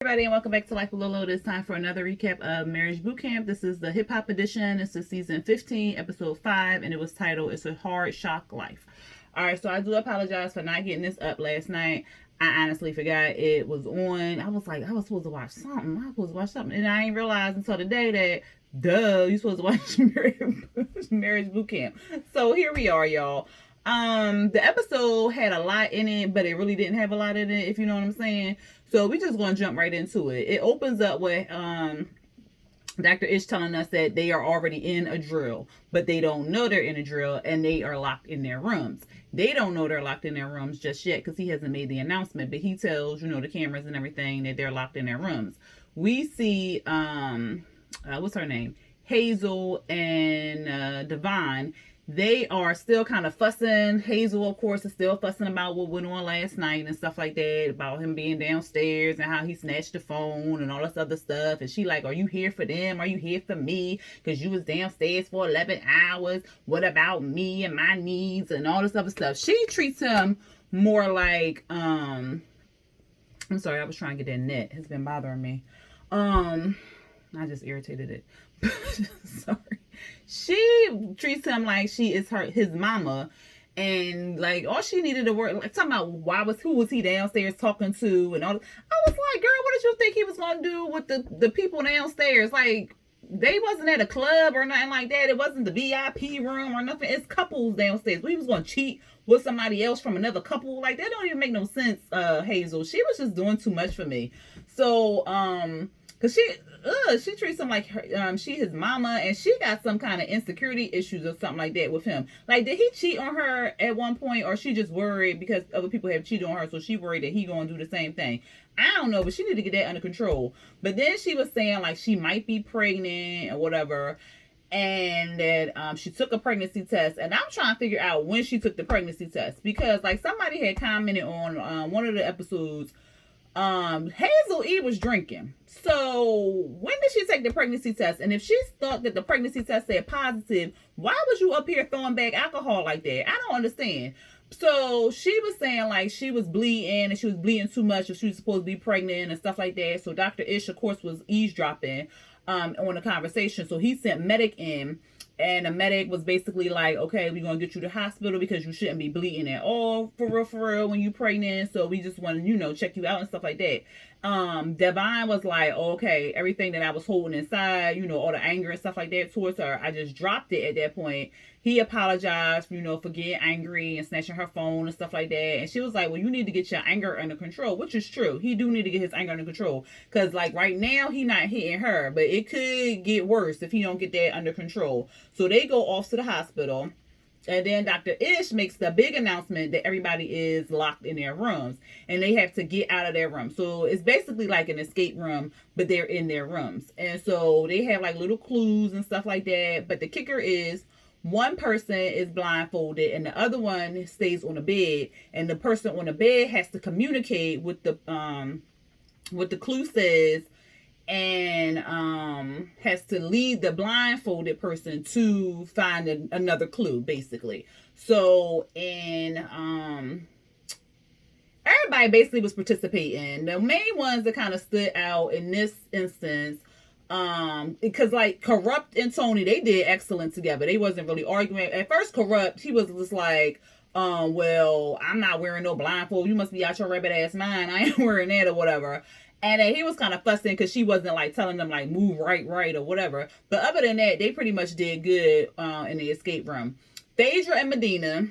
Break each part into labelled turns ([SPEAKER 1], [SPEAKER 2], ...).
[SPEAKER 1] Everybody, and welcome back to Life with Lolo. It's time for another recap of Marriage Bootcamp. This is the hip hop edition. This is season 15, episode 5, and it was titled "It's a Hard Shock Life." All right, so I do apologize for not getting this up last night. I honestly forgot it was on. I was supposed to watch something, and I didn't realize until today that you're supposed to watch Marriage Bootcamp. So here we are, y'all. The episode had a lot in it, but it really didn't have a lot in it, if you know what I'm saying. So we just gonna jump right into it. It opens up with Dr. Ish telling us that they are already in a drill, but they don't know they're in a drill, and they are locked in their rooms. They don't know they're locked in their rooms just yet because he hasn't made the announcement, but he tells, the cameras and everything that they're locked in their rooms. We see what's her name? Hazel and Devon. They are still kind of fussing. Hazel, of course, is still fussing about what went on last night and stuff like that, about him being downstairs and how he snatched the phone and all this other stuff. And she like, are you here for them? Are you here for me? Because you was downstairs for 11 hours. What about me and my needs and all this other stuff? She treats him more like, I'm sorry, I was trying to get that net. It's been bothering me. I just irritated it. Sorry. She treats him like she is his mama, and like all she needed to work, like talking about who was he downstairs talking to and all. I was like, girl, what did you think he was gonna do with the people downstairs? Like, they wasn't at a club or nothing like that. It wasn't the VIP room or nothing. It's couples downstairs. He was gonna cheat with somebody else from another couple. Like, that don't even make no sense. Hazel, she was just doing too much for me. So because she treats him like she his mama, and she got some kind of insecurity issues or something like that with him. Like, did he cheat on her at one point, or she just worried because other people have cheated on her, so she worried that he gonna do the same thing? I don't know, but she need to get that under control. But then she was saying like she might be pregnant or whatever, and that she took a pregnancy test. And I'm trying to figure out when she took the pregnancy test, because like somebody had commented on one of the episodes. Hazel E was drinking. So when did she take the pregnancy test? And if she thought that the pregnancy test said positive, why was you up here throwing back alcohol like that? I don't understand. So she was saying like she was bleeding, and she was bleeding too much, or she was supposed to be pregnant and stuff like that. So Dr. Ish, of course, was eavesdropping on the conversation. So he sent medic in. And the medic was basically like, okay, we're going to get you to the hospital because you shouldn't be bleeding at all for real when you're pregnant. So we just want to, check you out and stuff like that. Devon was like, okay, everything that I was holding inside, all the anger and stuff like that towards her, I just dropped it at that point. He apologized, for getting angry and snatching her phone and stuff like that. And she was like, well, you need to get your anger under control, which is true. He do need to get his anger under control. Because, like, right now, he not hitting her. But it could get worse if he don't get that under control. So they go off to the hospital. And then Dr. Ish makes the big announcement that everybody is locked in their rooms. And they have to get out of their room. So it's basically like an escape room, but they're in their rooms. And so they have, like, little clues and stuff like that. But the kicker is, one person is blindfolded and the other one stays on the bed, and the person on the bed has to communicate with the clue says, and has to lead the blindfolded person to find another clue, basically. So, and everybody basically was participating. The main ones that kind of stood out in this instance, because like Corrupt and Tony, they did excellent together. They wasn't really arguing. At first, Corrupt, he was just like, well, I'm not wearing no blindfold. You must be out your rabbit ass mind. I ain't wearing that or whatever. And then he was kind of fussing because she wasn't like telling them like move right or whatever. But other than that, they pretty much did good in the escape room. Phadera and Medina.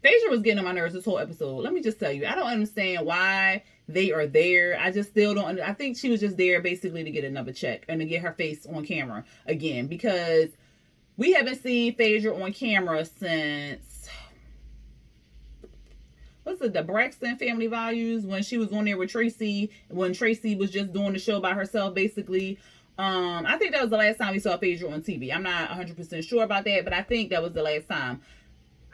[SPEAKER 1] Phadera was getting on my nerves this whole episode. Let me just tell you, I don't understand why they are there. I just still don't. I think she was just there basically to get another check and to get her face on camera again, because we haven't seen Phadera on camera since, what's it, the Braxton Family Values, when she was on there with Tracy, when Tracy was just doing the show by herself basically. I think that was the last time we saw Phadera on TV. I'm not 100% sure about that, but I think that was the last time.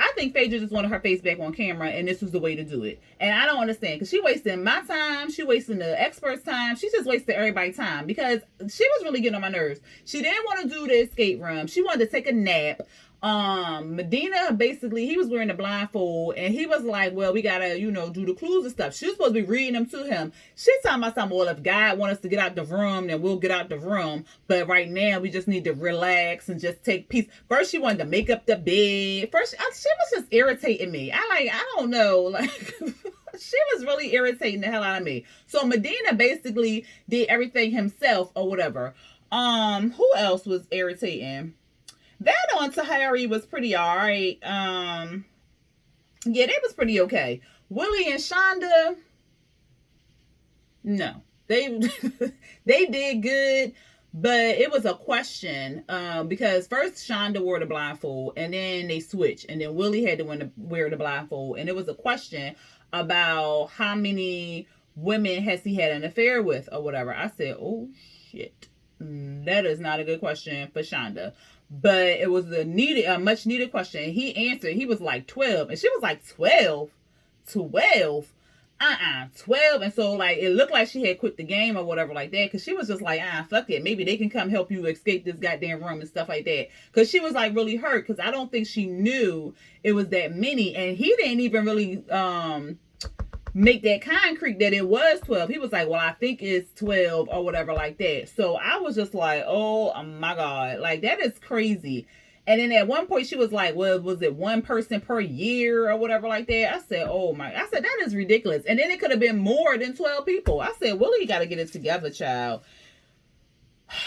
[SPEAKER 1] I think Phadera just wanted her face back on camera, and this was the way to do it. And I don't understand, because she wasting my time, she wasting the experts' time, she just wasted everybody's time, because she was really getting on my nerves. She didn't want to do the escape room. She wanted to take a nap. Medina, basically, he was wearing the blindfold, and he was like, well, we gotta, do the clues and stuff. She was supposed to be reading them to him. She's talking about something, well, if God wants us to get out the room, then we'll get out the room, but right now we just need to relax and just take peace. First she wanted to make up the bed. First she was just irritating me. I don't know, like she was really irritating the hell out of me. So Medina basically did everything himself or whatever. Who else was irritating? Vado and Tahari was pretty alright. Yeah, they was pretty okay. Willie and Shonda, no. They they did good, but it was a question. Because first Shonda wore the blindfold and then they switched. And then Willie had to wear the blindfold. And it was a question about how many women has he had an affair with or whatever. I said, oh shit. That is not a good question for Shonda. But it was a much needed question. He answered. He was like 12. And she was like 12? 12? 12. And so like it looked like she had quit the game or whatever like that. Because she was just like, fuck it. Maybe they can come help you escape this goddamn room and stuff like that. Because she was like really hurt. Because I don't think she knew it was that many. And he didn't even really make that concrete that it was 12. He was like, well, I think it's 12 or whatever like that. So I was just like, oh my God, like that is crazy. And then at one point she was like, well, was it one person per year or whatever like that? I said, that is ridiculous. And then it could have been more than 12 people. I said, Willie, you got to get it together, child.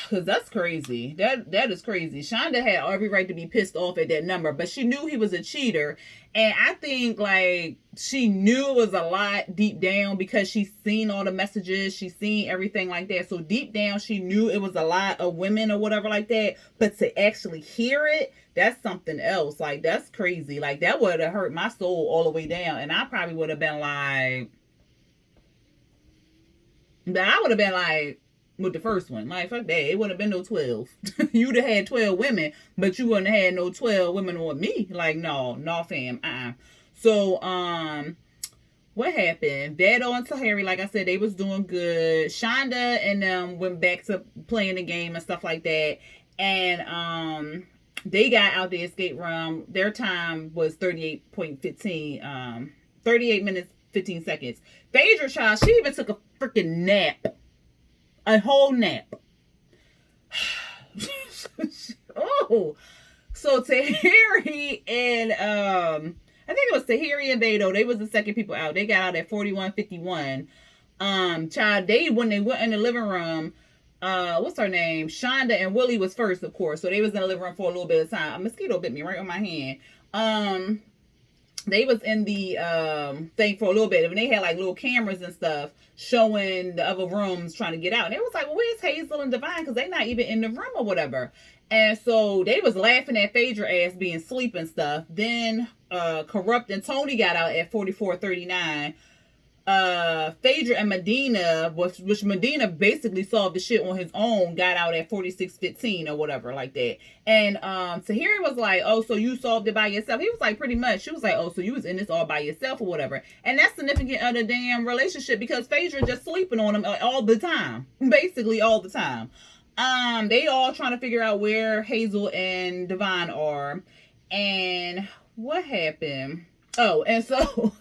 [SPEAKER 1] Because that's crazy. That is crazy. Shonda had every right to be pissed off at that number, but she knew he was a cheater. And I think like she knew it was a lot deep down because she's seen all the messages. She's seen everything like that. So deep down, she knew it was a lot of women or whatever like that. But to actually hear it, that's something else. Like, that's crazy. Like, that would have hurt my soul all the way down. And I probably would have been like, with the first one, like, fuck that, it wouldn't have been no 12. You'd have had 12 women, but you wouldn't have had no 12 women on me. Like, no fam. So what happened? Vado and Tahari, like I said, they was doing good. Shonda and them went back to playing the game and stuff like that. And they got out the escape room. Their time was 38.15 38 minutes 15 seconds. Phaedra, child, she even took a freaking nap. A whole nap. Oh, so Tahiri and I think it was Tahiri and Vado. They was the second people out. They got out at 41:51. Child, when they went in the living room, what's her name? Shonda and Willie was first, of course. So they was in the living room for a little bit of time. A mosquito bit me right on my hand. They was in the thing for a little bit, and they had like little cameras and stuff showing the other rooms trying to get out. And it was like, well, where's Hazel and Divine? Because they're not even in the room or whatever. And so they was laughing at Phaedra ass being asleep and stuff. Then Corrupt and Tony got out at 44:39. Phadera and Medina, which Medina basically solved the shit on his own, got out at 46:15 or whatever like that. And Tahiri was like, oh, so you solved it by yourself? He was like, pretty much. She was like, oh, so you was in this all by yourself or whatever. And that's significant of the damn relationship because Phaedra just sleeping on him all the time, basically all the time. They all trying to figure out where Hazel and Divine are. And what happened? Oh, and so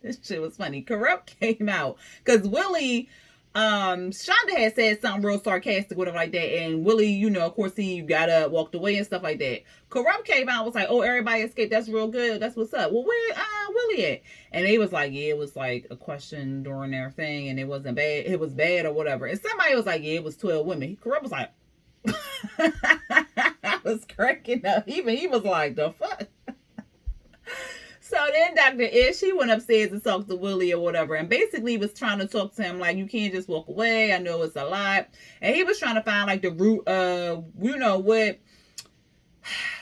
[SPEAKER 1] this shit was funny. Corrupt came out because Willie, Shonda had said something real sarcastic, whatever like that, and Willie, of course, he got up, walked away and stuff like that. Corrupt came out, was like, oh, everybody escaped, that's real good, that's what's up. Well, where Willie at? And they was like, yeah, it was like a question during their thing, and it wasn't bad, it was bad or whatever. And somebody was like, yeah, it was 12 women. Corrupt was like, I was cracking up. Even he was like, the fuck? So then Dr. Ish, he went upstairs to talk to Willie or whatever, and basically was trying to talk to him like, you can't just walk away. I know it's a lot. And he was trying to find like the root of, what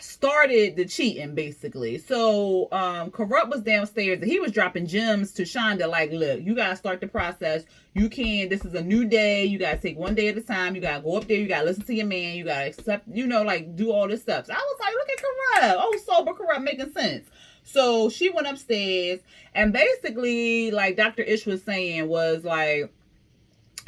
[SPEAKER 1] started the cheating, basically. So Corrupt was downstairs and he was dropping gems to Shonda like, look, you got to start the process. You can't, this is a new day. You got to take one day at a time. You got to go up there. You got to listen to your man. You got to accept, like do all this stuff. So I was like, look at Corrupt. Oh, sober Corrupt, making sense. So she went upstairs and basically, like Dr. Ish was saying, was like,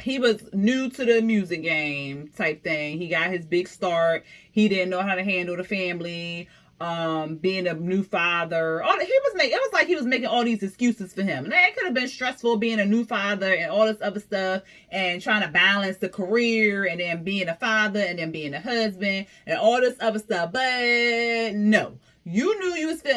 [SPEAKER 1] he was new to the music game type thing. He got his big start. He didn't know how to handle the family. being a new father. It was like he was making all these excuses for him. And it could have been stressful being a new father and all this other stuff and trying to balance the career and then being a father and then being a husband and all this other stuff. But no. You knew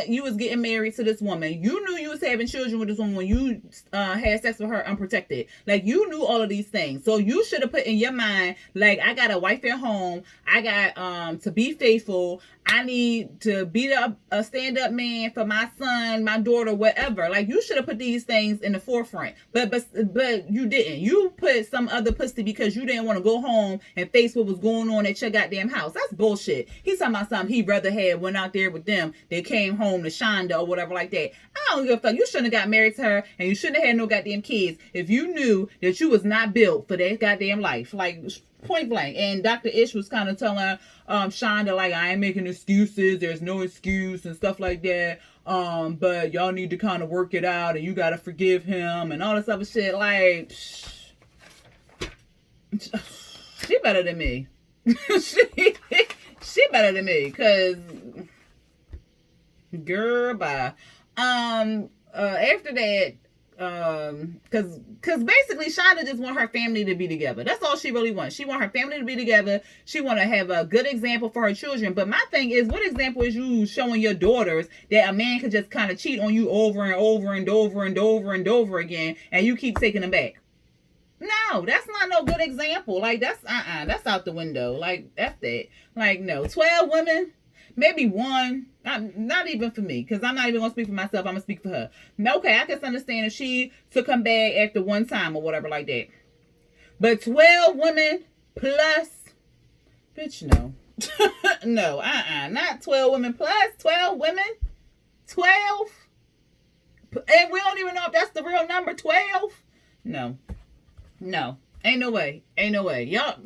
[SPEAKER 1] you was getting married to this woman. You knew you was having children with this woman when you had sex with her unprotected. Like, you knew all of these things. So you should have put in your mind, like, I got a wife at home. I got to be faithful. I need to be a stand-up man for my son, my daughter, whatever. Like, you should have put these things in the forefront. But you didn't. You put some other pussy because you didn't want to go home and face what was going on at your goddamn house. That's bullshit. He's talking about something he'd rather have went out there with them. They came home to Shonda or whatever like that. I don't give a fuck. You shouldn't have got married to her and you shouldn't have had no goddamn kids if you knew that you was not built for that goddamn life. Like, point blank. And Dr. Ish was kind of telling Shonda, like, I ain't making excuses. There's no excuse and stuff like that. But y'all need to kind of work it out and you got to forgive him and all this other shit. Like, she better than me. she better than me. Because, girl, bye. After that, cause basically Shonda just want her family to be together. That's all she really wants. She want her family to be together. She want to have a good example for her children. But my thing is, what example is you showing your daughters that a man could just kind of cheat on you over and over and over and over and over again, and you keep taking them back? No, that's not no good example. Like, that's out the window. Like, F that. Like, no, 12 women. Maybe one, not even for me, because I'm not even going to speak for myself. I'm going to speak for her. Okay, I can understand if she took him back after one time or whatever like that. But 12 women plus, bitch, no. No, not 12 women plus, 12 women, 12. And we don't even know if that's the real number, 12. No, ain't no way. Y'all,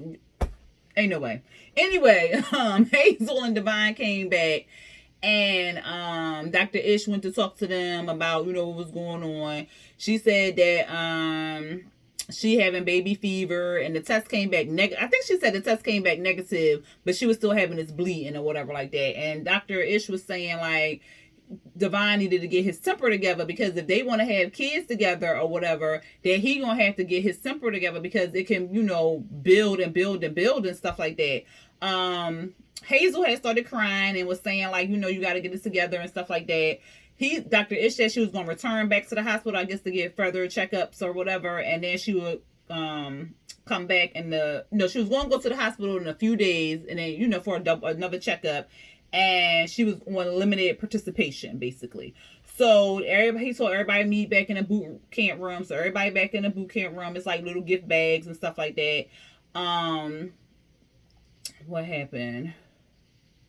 [SPEAKER 1] ain't no way. Anyway, Hazel and Divine came back and Dr. Ish went to talk to them about, what was going on. She said that she having baby fever and the test came back negative. I think she said the test came back negative, but she was still having this bleeding or whatever like that. And Dr. Ish was saying, like, Divine needed to get his temper together, because if they want to have kids together or whatever, then he gonna have to get his temper together, because it can, build and build and build and stuff like that. Hazel had started crying and was saying, like, you got to get this together and stuff like that. Dr. Ish said she was going to return back to the hospital, I guess, to get further checkups or whatever, and then she would come back she was going to go to the hospital in a few days, and then for another checkup, and she was on limited participation basically. So he told everybody meet back in the boot camp room. So everybody back in the boot camp room. It's like little gift bags and stuff like that. What happened?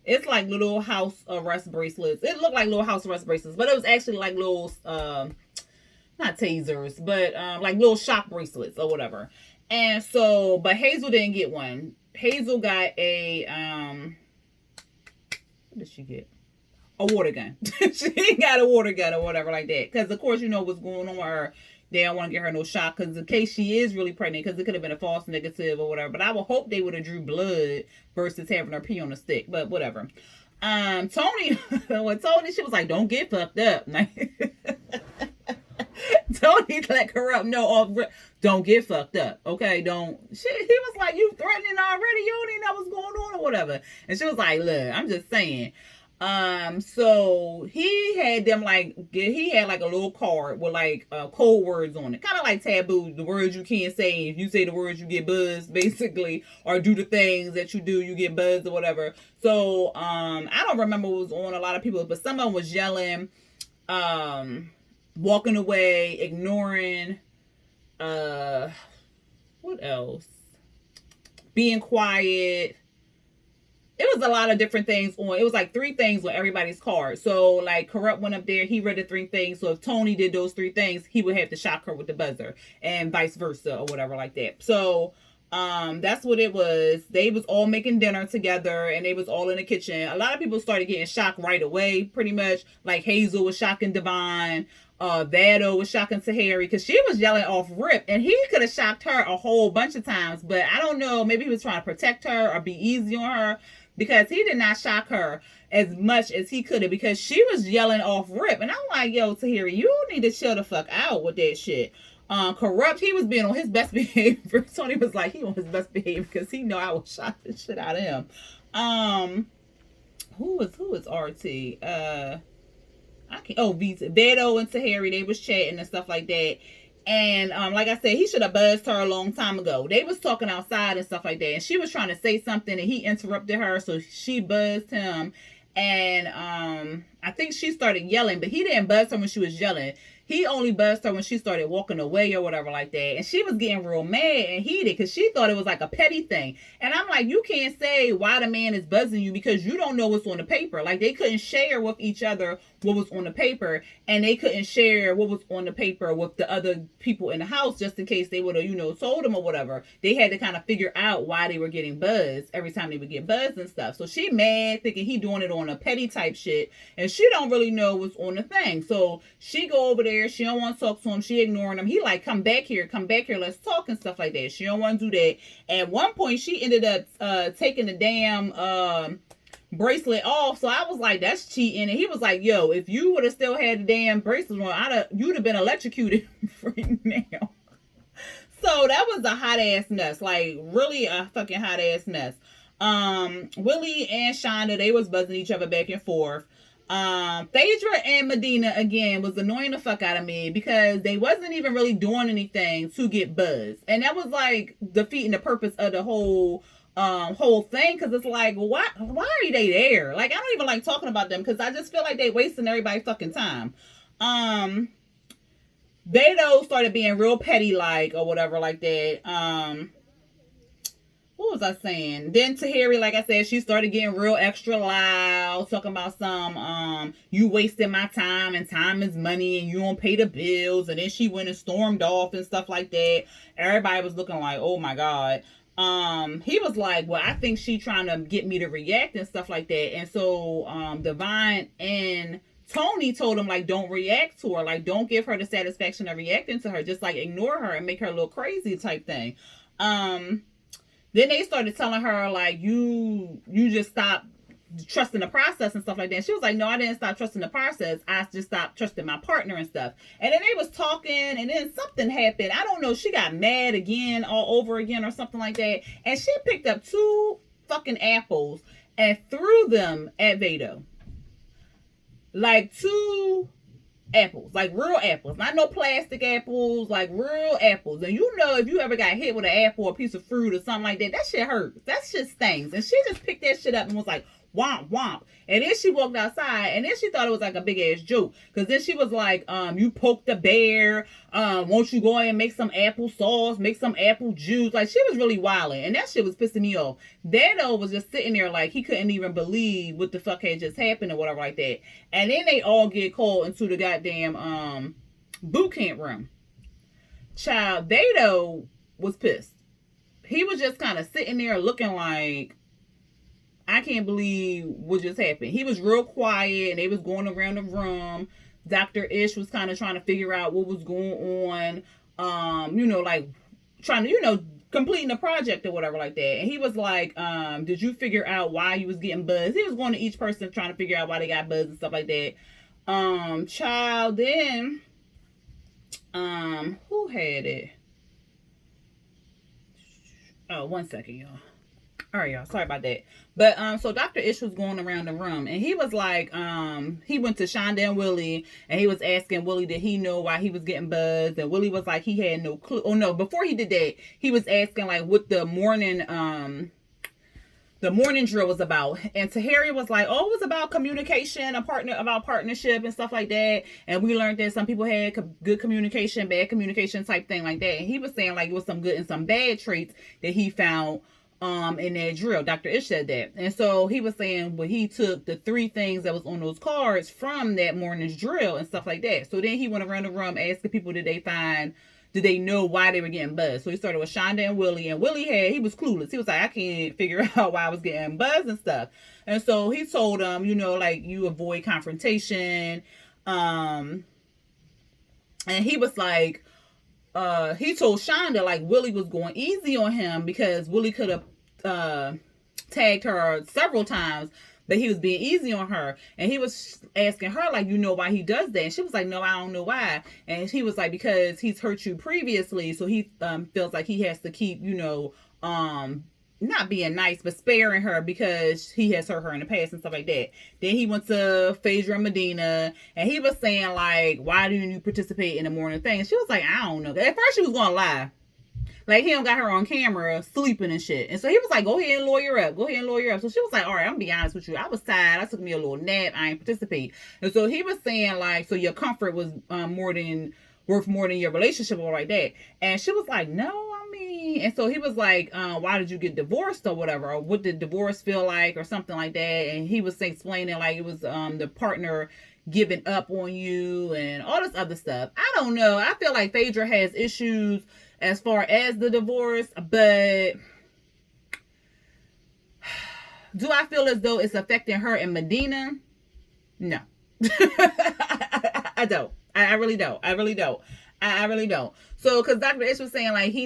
[SPEAKER 1] It's like little house arrest bracelets. It looked like little house arrest bracelets, but it was actually like little, not tasers, but like little shock bracelets or whatever. And so, but Hazel didn't get one. Hazel got a, what did she get? A water gun. She got a water gun or whatever like that. Because, of course, what's going on with her. They don't want to get her no shot, because in case she is really pregnant, because it could have been a false negative or whatever. But I would hope they would have drew blood versus having her pee on a stick. But whatever. Tony, she was like, don't get fucked up. Tony let her up. No, don't get fucked up. Okay, don't. He was like, you threatening already? You don't even know what's going on or whatever. And she was like, look, I'm just saying. So he had them he had like a little card with like code words on it, kind of like taboo, the words you can't say. If you say the words, you get buzzed, basically, or do the things that you do, you get buzzed or whatever. So I don't remember what was on a lot of people, but someone was yelling, walking away, ignoring, what else? Being quiet. It was a lot of different things on. It was like 3 things on everybody's card. So like Corrupt went up there. He read the 3 things. So if Tony did those 3 things, he would have to shock her with the buzzer, and vice versa or whatever like that. So that's what it was. They was all making dinner together, and they was all in the kitchen. A lot of people started getting shocked right away, pretty much. Like Hazel was shocking Divine. Vado was shocking to Harry, because she was yelling off rip, and he could have shocked her a whole bunch of times. But I don't know. Maybe he was trying to protect her or be easy on her. because he did not shock her as much as he could have, because she was yelling off rip. And I'm like, yo, Tahiri, you need to chill the fuck out with that shit. Corrupt, he was being on his best behavior. Tony was like, he on his best behavior because he know I will shock the shit out of him. Who is RT? Beto and Tahiri, they was chatting and stuff like that. And like I said, he should have buzzed her a long time ago. They was talking outside and stuff like that, and she was trying to say something, and he interrupted her, so she buzzed him. And I think she started yelling, but he didn't buzz her when she was yelling. He only buzzed her when she started walking away or whatever like that. And she was getting real mad and heated because she thought it was like a petty thing. And I'm like, you can't say why the man is buzzing you because you don't know what's on the paper. Like, they couldn't share with each other what was on the paper, and they couldn't share what was on the paper with the other people in the house just in case they would have, told them or whatever. They had to kind of figure out why they were getting buzzed every time they would get buzzed and stuff. So she mad, thinking he doing it on a petty type shit, and she don't really know what's on the thing. So she go over there. She don't want to talk to him. She ignoring him. He like, come back here, let's talk and stuff like that. She don't want to do that. At one point, she ended up taking the damn bracelet off. So I was like, that's cheating. And he was like, yo, if you would have still had the damn bracelet on, you'd have been electrocuted right now. So that was a hot ass mess. Like, really a fucking hot ass mess. Willie and Shonda, they was buzzing each other back and forth. Phadera and Medina again was annoying the fuck out of me because they wasn't even really doing anything to get buzzed, and that was like defeating the purpose of the whole thing, because it's like, why are they there? Like, I don't even like talking about them because I just feel like they wasting everybody's fucking time. Beto started being real petty like or whatever like that. What was I saying? Then Tahiri, like I said, she started getting real extra loud, talking about some, you wasting my time, and time is money, and you don't pay the bills. And then she went and stormed off and stuff like that. Everybody was looking like, oh my God. He was like, well, I think she trying to get me to react and stuff like that. And so, Divine and Tony told him, like, don't react to her. Like, don't give her the satisfaction of reacting to her. Just, like, ignore her and make her a little crazy type thing. Then they started telling her, like, you just stop trusting the process and stuff like that. And she was like, no, I didn't stop trusting the process. I just stopped trusting my partner and stuff. And then they was talking, and then something happened. I don't know. She got mad again, all over again or something like that. And she picked up 2 fucking apples and threw them at Vado. Like 2 apples, like real apples, not no plastic apples, like real apples. And if you ever got hit with an apple or a piece of fruit or something like that, that shit hurts. That shit stings. And she just picked that shit up and was like, womp womp. And then she walked outside, and then she thought it was like a big ass joke, because then she was like, you poked the bear, won't you go ahead and make some apple sauce, make some apple juice. Like, she was really wilding, and that shit was pissing me off. Dano was just sitting there like he couldn't even believe what the fuck had just happened or whatever like that. And then they all get called into the goddamn boot camp room. Child, Dano was pissed. He was just kind of sitting there looking like, I can't believe what just happened. He was real quiet, and they was going around the room. Dr. Ish was kind of trying to figure out what was going on. Like trying to, completing the project or whatever like that. And he was like, did you figure out why you was getting buzzed? He was going to each person trying to figure out why they got buzzed and stuff like that. Child, then, who had it? Oh, 1 second, y'all. All right, y'all. Sorry about that. But so Dr. Ish was going around the room, and he was like, he went to Shonda and Willie, and he was asking Willie, did he know why he was getting buzzed? And Willie was like, he had no clue. Oh no, before he did that, he was asking like what the morning drill was about. And Tahiri was like, oh, it was about communication, about partnership and stuff like that. And we learned that some people had good communication, bad communication type thing like that. And he was saying like it was some good and some bad traits that he found in that drill. Dr. Ish said that. And so he was saying, well, he took the 3 things that was on those cards from that morning's drill and stuff like that. So then he went around the room asking people, did they know why they were getting buzzed? So he started with Shonda and Willie, and Willie he was clueless. He was like, I can't figure out why I was getting buzzed and stuff. And so he told them, like, you avoid confrontation. And he was like, he told Shonda like Willie was going easy on him because Willie could have tagged her several times, but he was being easy on her. And he was asking her, like, you know why he does that? And she was like, no, I don't know why. And he was like, because he's hurt you previously, so he feels like he has to keep, not being nice, but sparing her because he has hurt her in the past and stuff like that. Then he went to Phadera and Medina, and he was saying, like, why didn't you participate in the morning thing? And she was like, I don't know. At first she was going to lie. Like, him got her on camera sleeping and shit. And so he was like, go ahead and lawyer up. Go ahead and lawyer up. So she was like, all right, I'm going to be honest with you. I was tired. I took me a little nap. I ain't participate. And so he was saying, like, so your comfort was worth more than your relationship or like that. And she was like, no, I mean. And so he was like, why did you get divorced or whatever? Or what did divorce feel like or something like that? And he was explaining, like, it was the partner giving up on you and all this other stuff. I don't know. I feel like Phadera has issues as far as the divorce, but do I feel as though it's affecting her and Medina? No. I don't. I really don't. I really don't. I really don't. So, because Dr. Ish was saying, like, she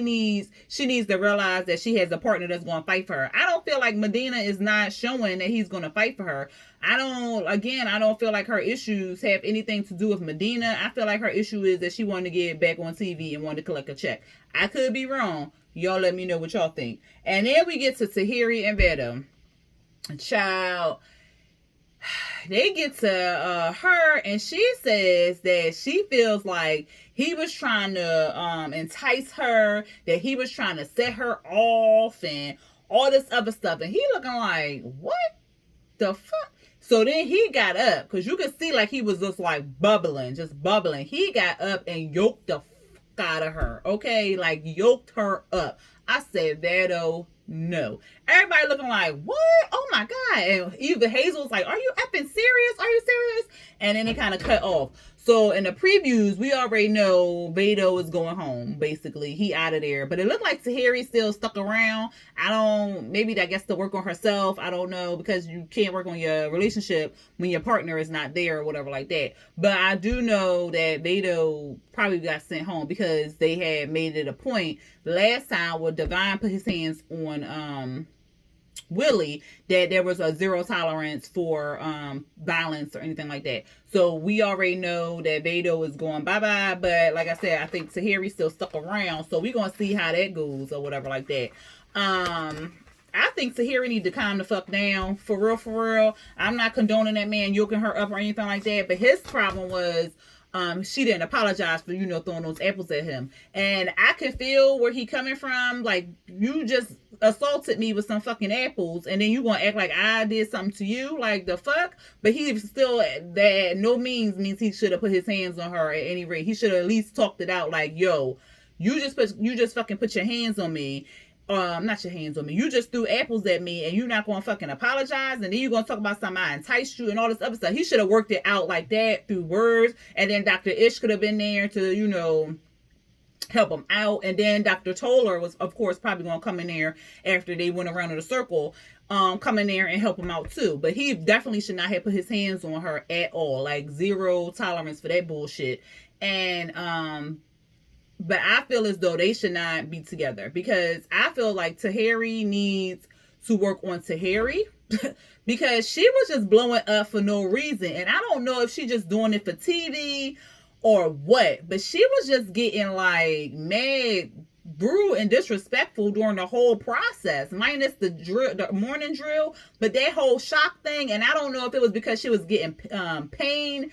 [SPEAKER 1] needs to realize that she has a partner that's going to fight for her. I don't feel like Medina is not showing that he's going to fight for her. I don't feel like her issues have anything to do with Medina. I feel like her issue is that she wanted to get back on TV and wanted to collect a check. I could be wrong. Y'all let me know what y'all think. And then we get to Tahiri and Veda. Child, they get to her, and she says that she feels like he was trying to entice her, that he was trying to set her off and all this other stuff. And he looking like, what the fuck? So then he got up, because you could see like he was just like bubbling. He got up and yoked the fuck out of her. Okay, like yoked her up. I said, Vado, no. Everybody looking like, what? Oh my God. And even Hazel was like, are you effing serious? Are you serious? And then it kind of cut off. So in the previews, we already know Vado is going home, basically. He out of there. But it looked like Tahiri still stuck around. Maybe I guess to work on herself. I don't know, because you can't work on your relationship when your partner is not there or whatever like that. But I do know that Vado probably got sent home because they had made it a point last time where Divine put his hands on Willie, that there was a zero tolerance for violence or anything like that. So we already know that Vado is going bye-bye, but like I said, I think Tahiri's still stuck around, so we're gonna see how that goes or whatever like that. I think Tahiri need to calm the fuck down, for real. I'm not condoning that man yoking her up or anything like that, but his problem was she didn't apologize for, throwing those apples at him. And I can feel where he coming from. Like, you just assaulted me with some fucking apples, and then you gonna act like I did something to you? Like, the fuck? But he still, that no means he should have put his hands on her at any rate. He should have at least talked it out like, yo, you just fucking put your hands on me. Not your hands on me. You just threw apples at me, and you're not gonna fucking apologize, and then you're gonna talk about something I enticed you and all this other stuff. He should have worked it out like that through words, and then Dr. Ish could have been there to, help him out, and then Dr. Toller was, of course, probably gonna come in there after they went around in a circle, come in there and help him out too. But he definitely should not have put his hands on her at all. Like, zero tolerance for that bullshit. And but I feel as though they should not be together, because I feel like Tahiri needs to work on Tahiri because she was just blowing up for no reason. And I don't know if she just doing it for TV or what, but she was just getting like mad, rude, and disrespectful during the whole process, minus the morning drill, but that whole shock thing. And I don't know if it was because she was getting pain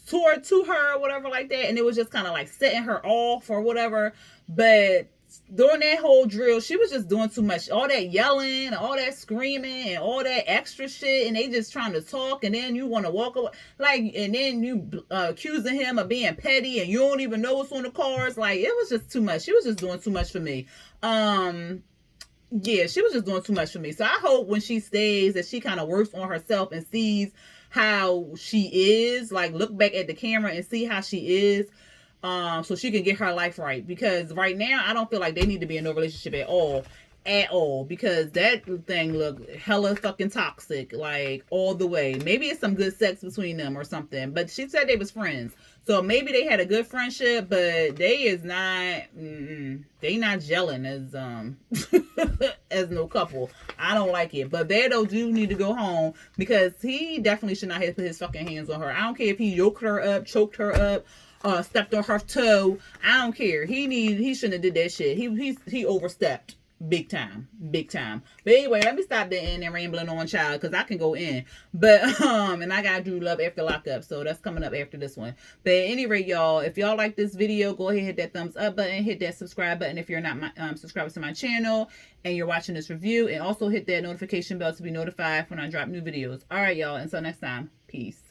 [SPEAKER 1] to her or whatever like that, and it was just kind of like setting her off or whatever. But during that whole drill, she was just doing too much, all that yelling, all that screaming, and all that extra shit, and they just trying to talk, and then you want to walk away, like, and then you accusing him of being petty, and you don't even know what's on the cards. Like, it was just too much. She was just doing too much for me. Yeah, she was just doing too much for me. So I hope when she stays that she kind of works on herself and sees how she is, like, look back at the camera and see how she is, so she can get her life right. Because right now, I don't feel like they need to be in no relationship at all. at all, because that thing looked hella fucking toxic, like all the way. Maybe it's some good sex between them or something, but she said they was friends, so maybe they had a good friendship, but they is not they not gelling as as no couple. I don't like it. But Beto do need to go home, because he definitely should not have put his fucking hands on her. I don't care if he yoked her up, choked her up, stepped on her toe. I don't care. He shouldn't have did that shit. He overstepped. Big time. But anyway, let me stop there and rambling on, child, because I can go in. But and I gotta do Love After Lockup, so that's coming up after this one. But at any rate, y'all, if y'all like this video, go ahead and hit that thumbs up button, hit that subscribe button if you're not subscribed to my channel and you're watching this review, and also hit that notification bell to be notified when I drop new videos. All right, y'all, until next time, peace.